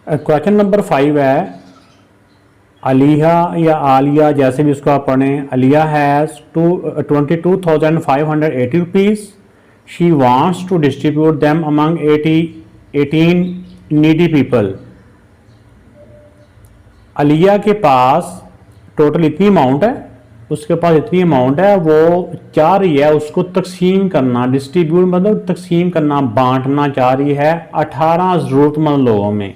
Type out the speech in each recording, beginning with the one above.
Question number 5 है, अलिया या आलिया जैसे भी उसको आप पढ़ें, Alia has 22,580 rupees, she wants to distribute them among 18 needy people. Alia के पास टोटल इतनी अमाउंट है, उसके पास इतनी अमाउंट है, वो चाह रही है उसको तकसीम करना, डिस्ट्रीब्यूट मतलब तकसीम करना, बांटना चाह रही है 18 ज़रूरतमंद लोगों में।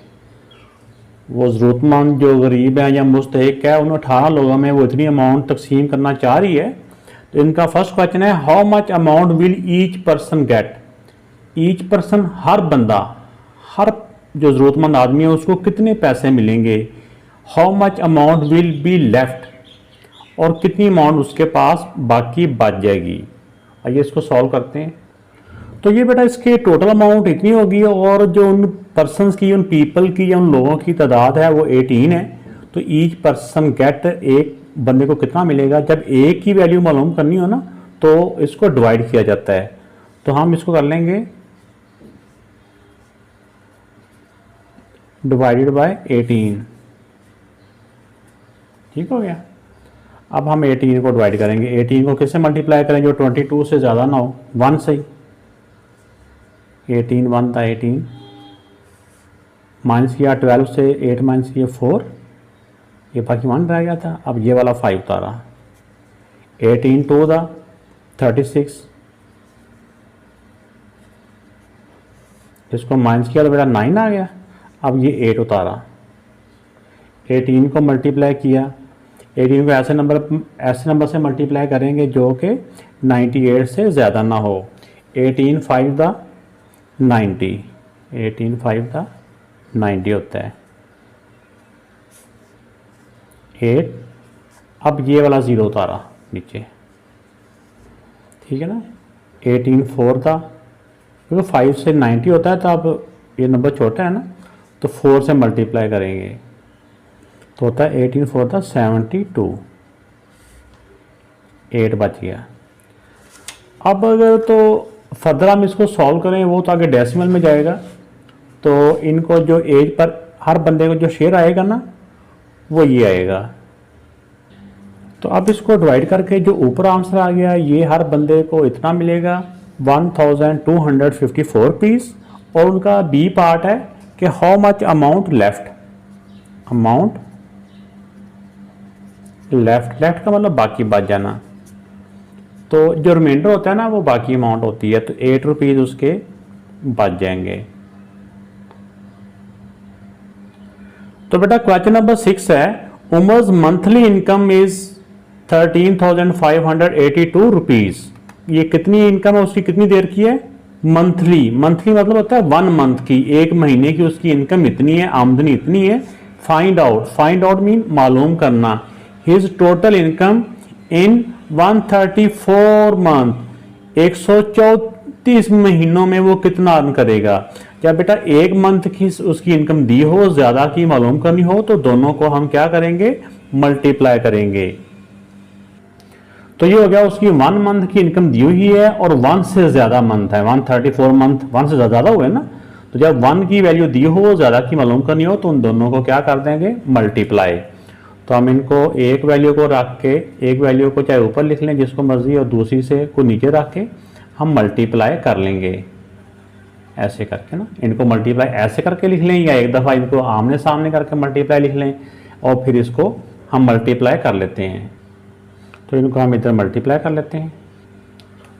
वो ज़रूरतमंद जो गरीब है या मुस्तहिक है, उन 18 लोगों में वो इतनी अमाउंट तकसीम करना चाह रही है। तो इनका फर्स्ट क्वेश्चन है, how much amount will each person get. Each person हर बंदा, हर जो ज़रूरतमंद आदमी है उसको कितने पैसे मिलेंगे। How much amount will be left, और कितनी अमाउंट उसके पास बाकी बच जाएगी। आइए इसको सॉल्व करते हैं। तो ये बेटा इसके टोटल अमाउंट इतनी होगी, और जो उन पर्सनस की, उन पीपल की या उन लोगों की तादाद है वो 18 है। तो ईच पर्सन गेट, एक बंदे को कितना मिलेगा। जब एक की वैल्यू मालूम करनी हो ना तो इसको डिवाइड किया जाता है। तो हम इसको कर लेंगे डिवाइडेड बाय 18। ठीक हो गया। अब हम 18 को डिवाइड करेंगे। 18 को किससे मल्टीप्लाई करें जो 22 से ज़्यादा ना हो, 1 से ही। 18 1 था 18, माइनस किया 12 से, 8 माइनस किया 4, ये बाकी 1 रह गया था। अब ये वाला 5 उतारा। 18 2 था 36, इसको माइनस किया तो बेटा 9 आ गया। अब ये 8 उतारा, 18 को मल्टीप्लाई किया, 18 को ऐसे नंबर से मल्टीप्लाई करेंगे जो कि 98 से ज़्यादा ना हो। 18 5 था 90, 18 5 था 90 होता है 8। अब ये वाला 0 उतारा नीचे, ठीक है ना। 18 4 था, क्योंकि 5 से 90 होता है तो अब ये नंबर छोटा है ना, तो 4 से मल्टीप्लाई करेंगे तो होता है 18 4 था 72, 8 बच गया। अब अगर तो फर्दर हम इसको सॉल्व करें, वो तो आगे डेसिमल में जाएगा, तो इनको जो एज पर हर बंदे को जो शेयर आएगा ना वो ये आएगा। तो अब इसको डिवाइड करके जो ऊपर आंसर आ गया, ये हर बंदे को इतना मिलेगा 1254 पीस। और उनका बी पार्ट है कि how much amount left. Amount left का मतलब बाकी बच जाना, तो जो रिमाइंडर होता है ना वो बाकी अमाउंट होती है। तो 8 रुपीज़ उसके बच जाएंगे। तो बेटा क्वेश्चन नंबर 6 है, उमर्स मंथली इनकम इज 13,582 रुपीज़। ये कितनी इनकम है उसकी, कितनी देर की है। मंथली मतलब होता है 1 मंथ की, एक महीने की उसकी इनकम इतनी है, आमदनी इतनी है। फाइंड आउट मीन मालूम करना। His total income in 134 month, 134 महीनों में वो कितना अर्न करेगा। जब बेटा एक मंथ की उसकी इनकम दी हो, ज़्यादा की मालूम करनी हो, तो दोनों को हम क्या करेंगे, मल्टीप्लाई करेंगे। तो ये हो गया उसकी 1 मंथ की इनकम दी हुई है और 1 से ज़्यादा मंथ है, 134 मंथ 1 से ज़्यादा हुए ना। तो जब 1 की वैल्यू दी हो, ज़्यादा की मालूम करनी हो, तो उन दोनों को क्या कर देंगे, मल्टीप्लाई। तो हम इनको एक वैल्यू को रख के, एक वैल्यू को चाहे ऊपर लिख लें जिसको मर्जी, और दूसरी से को नीचे रख के हम मल्टीप्लाई कर लेंगे ऐसे करके ना। इनको मल्टीप्लाई ऐसे करके लिख लें, या एक दफ़ा इनको आमने सामने करके मल्टीप्लाई लिख लें, और फिर इसको हम मल्टीप्लाई कर लेते हैं। तो इनको हम इधर मल्टीप्लाई कर लेते हैं।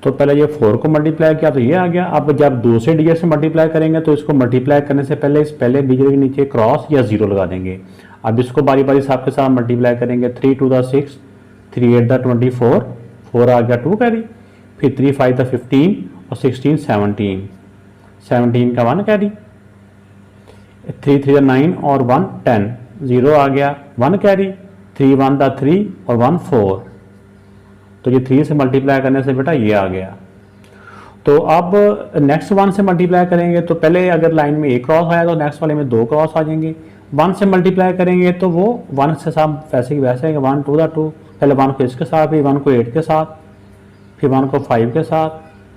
तो पहले ये 4 को मल्टीप्लाई किया तो ये आ गया। अब जब दूसरे डिजिट से मल्टीप्लाई करेंगे तो इसको मल्टीप्लाई करने से पहले इस पहले डिजिट के नीचे क्रॉस या 0 लगा देंगे। अब इसको बारी बारी साथ के साथ मल्टीप्लाई करेंगे। 3 2 दा 6, 3 8 दा 24, 4 आ गया 2 कैरी, फिर 3 5 दा 15 और 16 17, 17 का 1 कैरी, 3 3 दा 9 और 1 10, 0 आ गया 1 कैरी, 3 1 दा 3 और 1 4। तो ये 3 से मल्टीप्लाई करने से बेटा ये आ गया। तो अब नेक्स्ट 1 से मल्टीप्लाई करेंगे तो पहले अगर लाइन में एक क्रॉस आया तो नेक्स्ट वाले में 2 क्रॉस आ जाएंगे। 1 से मल्टीप्लाई करेंगे तो वो 1 से साथ वैसे ही वैसे आएगा, 1 2 दा 2, पहले 1 को इसके साथ, फिर 1 को 8 के साथ, फिर 1 को 5 के साथ,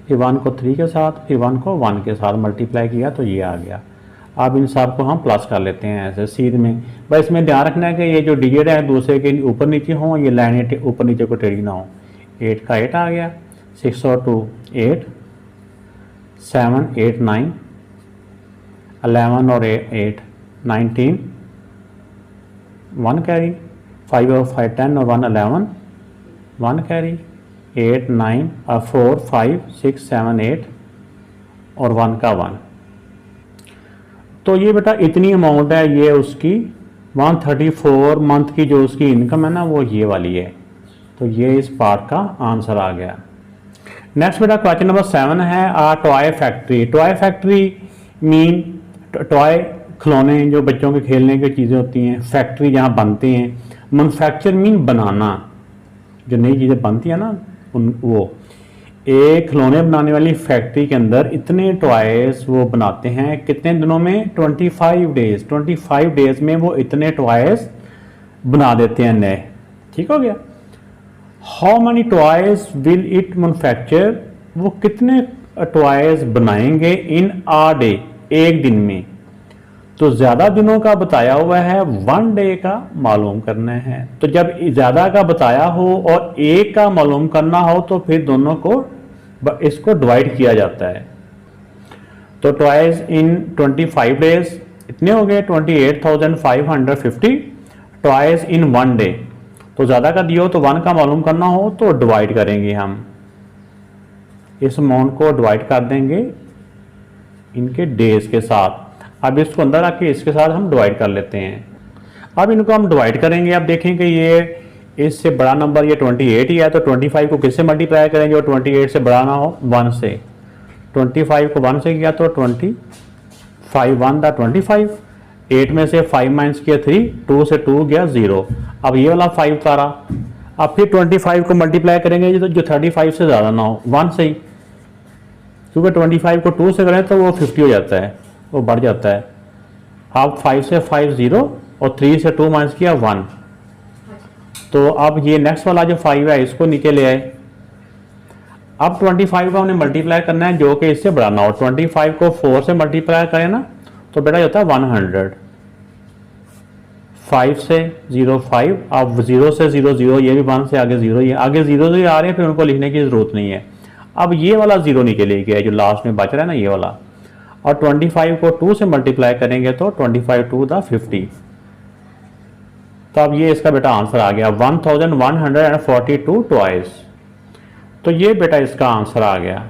फिर 1 को 3 के साथ, फिर 1 को 1 के साथ मल्टीप्लाई किया तो ये आ गया। अब इन सब को हम प्लस कर लेते हैं ऐसे सीध में। बस इसमें ध्यान रखना है कि ये जो डिजिट है दूसरे के ऊपर नीचे हों, ये लाइन ऊपर नीचे को टेढ़ी ना हो। 8 का 8 आ गया, 6 और 2 8, 7 8 9, 11 और 8 19, 1 कैरी, 5 और 5 10 और 1 11, 1 कैरी, 8 9 और 4 5 6 7 8 और 1 का 1। तो ये बेटा इतनी अमाउंट है, ये उसकी 134 मंथ की जो उसकी इनकम है ना वो ये वाली है। तो ये इस पार्ट का आंसर आ गया। नेक्स्ट बेटा क्वेश्चन नंबर 7 है toy factory. Toy factory mean toy खिलौने जो बच्चों के खेलने की चीज़ें होती हैं, फैक्ट्री जहाँ बनते हैं। मैन्युफैक्चर मीन बनाना, जो नई चीज़ें बनती हैं ना वो। एक खिलौने बनाने वाली फैक्ट्री के अंदर इतने टॉयज वो बनाते हैं कितने दिनों में? 25 डेज। 25 डेज में वो इतने टॉयज बना देते हैं नए। ठीक हो गया। How many toys will it manufacture, वो कितने टॉयज बनाएंगे इन आ डे, एक दिन में। तो ज्यादा दिनों का बताया हुआ है, 1 डे का मालूम करना है। तो जब ज्यादा का बताया हो और एक का मालूम करना हो तो फिर दोनों को इसको डिवाइड किया जाता है। तो टॉयज इन 25 डेज इतने हो गए 28,550 टॉयज इन 1 डे। तो ज्यादा का दिया हो तो 1 का मालूम करना हो तो डिवाइड करेंगे हम, इस अमाउंट को डिवाइड कर देंगे इनके डेज के साथ। अब इसको अंदर आके इसके साथ हम डिवाइड कर लेते हैं। अब इनको हम डिवाइड करेंगे। अब देखेंगे ये इससे बड़ा नंबर ये 28 ही है, तो 25 को किससे मल्टीप्लाई करेंगे और 28 से बड़ा ना हो? 1 से। 25 को 1 से किया तो 25 1 था 25, 8 में से 5 माइनस किया 3, 2 से 2 गया 0। अब ये वाला 5 तारा। अब फिर 25 को मल्टीप्लाई करेंगे जो 35 से ज़्यादा ना हो, 1 से ही, क्योंकि 25 को 2 से करें तो वो 50 हो जाता है, वो बढ़ जाता है। अब 5 से 5 0 और 3 से 2 माइनस किया 1। तो अब ये नेक्स्ट वाला जो 5 है इसको नीचे ले आए। अब 25 को हमने मल्टीप्लाई करना है जो कि इससे बड़ा ना हो। 25 को 4 से मल्टीप्लाई करें ना तो बेटा होता है 100। 5 से 0 5, अब 0 से 0 0, ये भी 1 से आगे 0, ये आगे 0 0 आ रहे हैं, फिर उनको लिखने की जरूरत नहीं है। अब ये वाला 0 नीचे ले गया जो लास्ट में बच रहा है ना ये वाला। और 25 को 2 से मल्टीप्लाई करेंगे तो 25 2 दा 50। तो अब ये इसका बेटा आंसर आ गया 1142 टॉयज। तो ये बेटा इसका आंसर आ गया।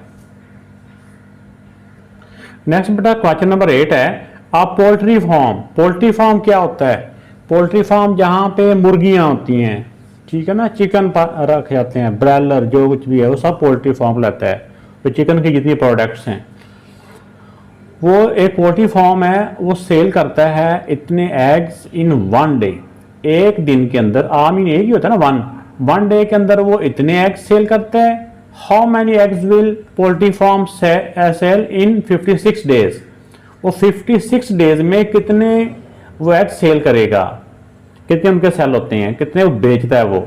नेक्स्ट बेटा क्वेश्चन नंबर 8 है आप पोल्ट्री फार्म। पोल्ट्री फार्म क्या होता है? पोल्ट्री फार्म जहां पे मुर्गियां होती हैं, ठीक है ना, चिकन रखे जाते हैं, ब्रॉयलर जो कुछ भी है वो सब पोल्ट्री फार्म रहता है। तो चिकन की जितनी प्रोडक्ट्स हैं वो एक पोल्ट्री फार्म है, वो सेल करता है इतने एग्स इन 1 डे, एक दिन के अंदर। आम ही एक ही होता है ना, 1 डे के अंदर वो इतने एग्स सेल करता है। How many eggs will poultry farm sell in 56 days, वो 56 डेज में कितने वो एग्स सेल करेगा, कितने उनके सेल होते हैं, कितने वो बेचता है। वो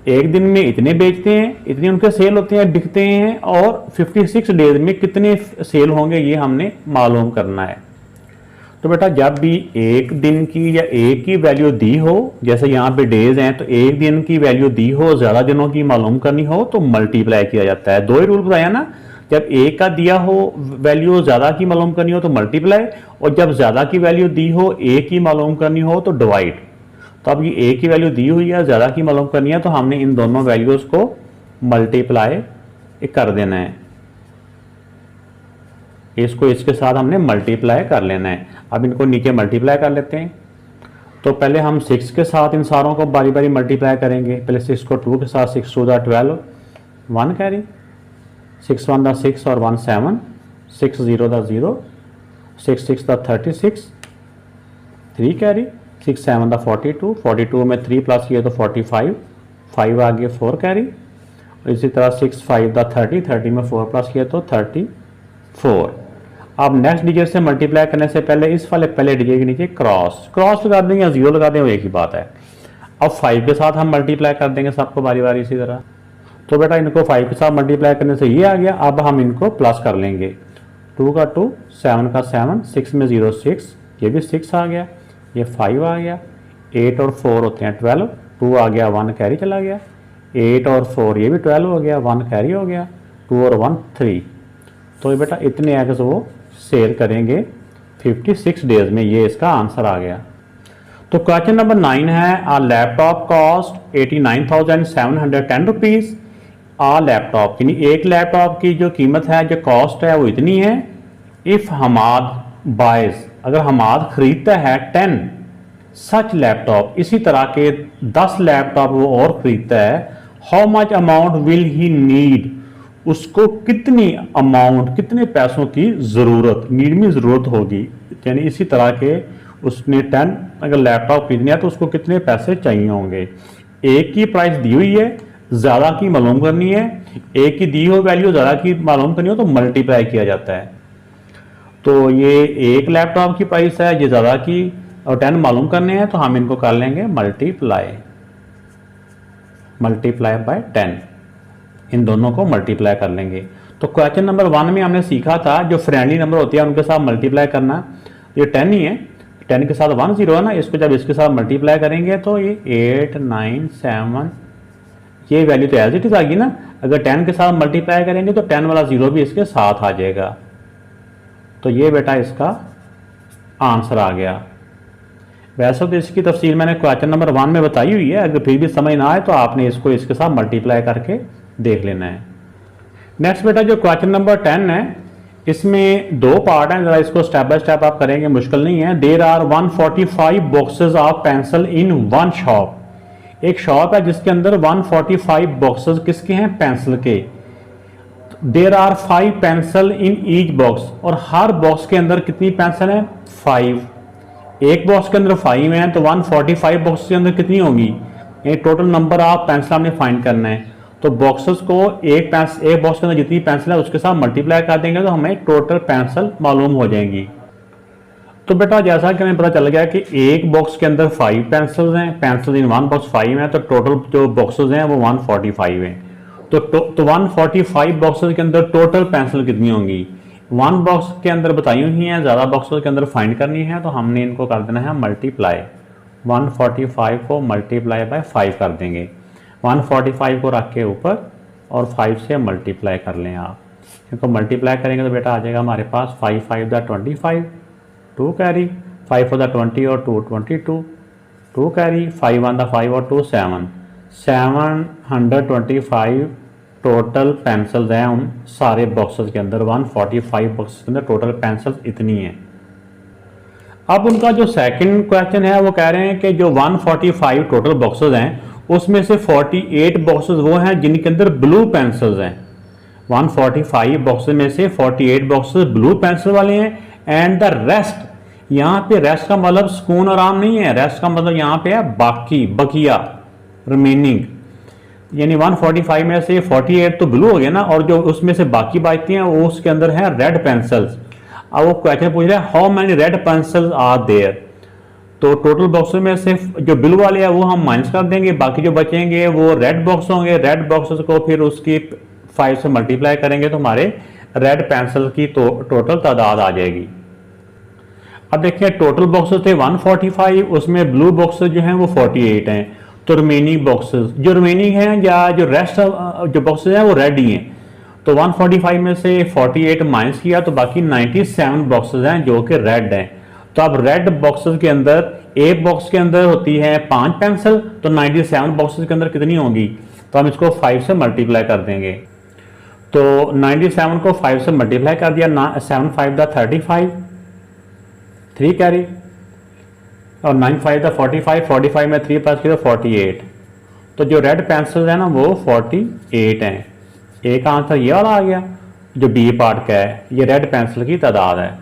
एक दिन में इतने बेचते हैं, इतने उनके सेल होते हैं, बिकते हैं, और 56 डेज में कितने सेल होंगे ये हमने मालूम करना है। तो बेटा जब भी एक दिन की या एक की वैल्यू दी हो, जैसे यहाँ पे डेज हैं, तो एक दिन की वैल्यू दी हो, ज्यादा दिनों की मालूम करनी हो तो मल्टीप्लाई किया जाता है। 2 ही रूल बताया ना, जब एक का दिया हो वैल्यू ज्यादा की मालूम करनी हो तो मल्टीप्लाई, और जब ज्यादा की वैल्यू दी हो एक की मालूम करनी हो तो डिवाइड। तो अब ये एक की वैल्यू दी हुई है, ज्यादा की मालूम करनी है, तो हमने इन दोनों वैल्यूज को मल्टीप्लाई कर देना है, इसको इसके साथ हमने मल्टीप्लाई कर लेना है। अब इनको नीचे मल्टीप्लाई कर लेते हैं। तो पहले हम 6 के साथ इन सारों को बारी बारी मल्टीप्लाई करेंगे। पहले 6 को 2 के साथ, 6 2 दा 12, 1 कैरी, 6 1 दा 6 और 1 7, 6 0 दा 0, 6 6 दा 36, 3 कैरी, 6 7 दा 42, 42 में 3 प्लस किया तो 45, 5 आ गया 4 कैरी, और इसी तरह 6 5 दा 30, 30 में 4 प्लस किया तो 34। अब नेक्स्ट डिजिट से मल्टीप्लाई करने से पहले इस वाले पहले डिजिट के नीचे क्रॉस लगा देंगे या 0 लगा देंगे, वो एक ही बात है। अब 5 के साथ हम मल्टीप्लाई कर देंगे सबको बारी बारी इसी तरह। तो बेटा इनको 5 के साथ मल्टीप्लाई करने से ये आ गया। अब हम इनको प्लस कर लेंगे, 2 का 2, 7 का 7, 6 में 0 6, ये भी 6 आ गया, ये 5 आ गया, 8 और 4 होते हैं 12, 2 आ गया, 1 कैरी चला गया, 8 और 4 ये भी 12 हो गया, 1 कैरी हो गया, 2 और 1 3। तो ये बेटा इतने एग्स वो सेल करेंगे 56 डेज में। ये इसका आंसर आ गया। तो क्वेश्चन नंबर 9 है, आ लैपटॉप कॉस्ट 89,710 रुपीज़। आ लैपटॉप यानी एक लैपटॉप की जो कीमत है, जो कॉस्ट है वो इतनी है। इफ़ हमाद बाइज, अगर हमाद खरीदता है 10 सच लैपटॉप, इसी तरह के 10 लैपटॉप वो और खरीदता है, how much amount will he need, उसको कितनी अमाउंट, कितने पैसों की ज़रूरत, नीड में ज़रूरत होगी। यानी इसी तरह के उसने 10 अगर लैपटॉप खरीदना है तो उसको कितने पैसे चाहिए होंगे। एक की प्राइस दी हुई है, ज़्यादा की मालूम करनी है, एक की दी हुई वैल्यू ज़्यादा की मालूम करनी हो तो मल्टीप्लाई किया जाता है। तो ये एक लैपटॉप की प्राइस है, ये ज़्यादा की, और 10 मालूम करने हैं तो हम इनको कर लेंगे मल्टीप्लाई बाय 10, इन दोनों को मल्टीप्लाई कर लेंगे। तो क्वेश्चन नंबर 1 में हमने सीखा था जो फ्रेंडली नंबर होती है उनके साथ मल्टीप्लाई करना। ये 10 ही है, 10 के साथ 1 0 है ना, इसको जब इसके साथ मल्टीप्लाई करेंगे तो ये 8 9 7, ये वैल्यू तो एज इट इज आ गई ना। अगर 10 के साथ मल्टीप्लाई करेंगे तो 10 वाला 0 भी इसके साथ आ जाएगा। तो ये बेटा इसका आंसर आ गया। वैसे तो इसकी तफसील मैंने क्वेश्चन नंबर 1 में बताई हुई है, अगर फिर भी समझ ना आए तो आपने इसको इसके साथ मल्टीप्लाई करके देख लेना है। नेक्स्ट बेटा जो क्वेश्चन नंबर 10 है, इसमें 2 पार्ट हैं, जरा इसको स्टेप बाय स्टेप आप करेंगे, मुश्किल नहीं है। There are 145 boxes of pencil in one shop. एक शॉप है जिसके अंदर 145 बॉक्सेस किसके हैं, पेंसिल के। There are 5 pencil in each box, और हर बॉक्स के अंदर कितनी पेंसिल है, 5। एक बॉक्स के अंदर 5 है तो 145 बॉक्स के अंदर कितनी होगी, ये टोटल नंबर ऑफ पेंसिल हमने फाइंड करना है। तो बॉक्सेस को एक बॉक्स के अंदर जितनी पेंसिल है उसके साथ मल्टीप्लाई कर देंगे तो हमें टोटल पेंसिल मालूम हो जाएंगी। तो बेटा जैसा कि हमें पता चल गया कि एक बॉक्स के अंदर 5 पेंसिल्स हैं, पेंसिल इन वन बॉक्स 5 हैं, तो टोटल जो बॉक्सेस हैं वो 145 हैं। तो 145 बॉक्सेस के अंदर टोटल पेंसिल कितनी होंगी, 1 बॉक्स के अंदर बताई हुई हैं, ज़्यादा बॉक्सेस के अंदर फाइंड करनी है, तो हमने इनको कर देना है मल्टीप्लाई। 145 को मल्टीप्लाई बाय 5 कर देंगे, 145 को रख के ऊपर और 5 से मल्टीप्लाई कर लें आप। इनको मल्टीप्लाई करेंगे तो बेटा आ जाएगा हमारे पास 5 5 द 25, 2 कैरी, 5 4 द 20 और 2 22, 2 कैरी, 5 1 द 5 और 2 7, 725 टोटल पेंसिल्स हैं उन सारे बॉक्सेस के अंदर। 145 बॉक्सेस के अंदर टोटल पेंसिल्स इतनी हैं। अब उनका जो सेकंड क्वेश्चन है वो कह रहे हैं कि जो 145 टोटल बॉक्सेस हैं उसमें से 48 बॉक्सेस वो हैं जिनके अंदर ब्लू पेंसिल्स हैं। 145 बॉक्सेस में से 48 बॉक्सेस ब्लू पेंसिल वाले हैं, एंड द रेस्ट, यहाँ पे रेस्ट का मतलब सुकून आराम नहीं है, रेस्ट का मतलब यहाँ पे है बाकी, बकिया, रिमेनिंग। यानी 145 में से 48 तो ब्लू हो गया ना, और जो उसमें से बाकी बचती हैं वो उसके अंदर है रेड पेंसिल्स। अब वो क्वेश्चन पूछ रहा है how many red pencils are there. तो टोटल बॉक्सेस में से जो ब्लू वाले हैं वो हम माइनस कर देंगे, बाकी जो बचेंगे वो रेड बॉक्स होंगे। रेड बॉक्सेस को फिर उसकी 5 से मल्टीप्लाई करेंगे तो हमारे रेड पेंसिल की तो टोटल तादाद आ जाएगी। अब देखिए टोटल बॉक्सेस थे 145, उसमें ब्लू बॉक्सेस जो हैं वो 48 हैं। तो रिमेनिंग बॉक्सेस जो रिमेनिंग हैं या जो रेस्ट जो बॉक्सेस हैं वो रेड ही हैं। तो 145 में से 48 माइनस किया तो बाकी 97 बॉक्सेस हैं जो कि रेड हैं। तो अब रेड बॉक्सेस के अंदर एक बॉक्स के अंदर होती है 5 पेंसिल, तो 97 बॉक्सेस के अंदर कितनी होंगी, तो हम इसको 5 से मल्टीप्लाई कर देंगे। तो 97 को 5 से मल्टीप्लाई कर दिया, 7 5 द 35, 3 कैरी, और 9 5 द 45, 45 में 3 प्लस किया 48। तो जो रेड पेंसिल है ना वो 48 हैं। एक आंसर ये वाला आ गया जो बी पार्ट का है, ये रेड पेंसिल की तादाद है।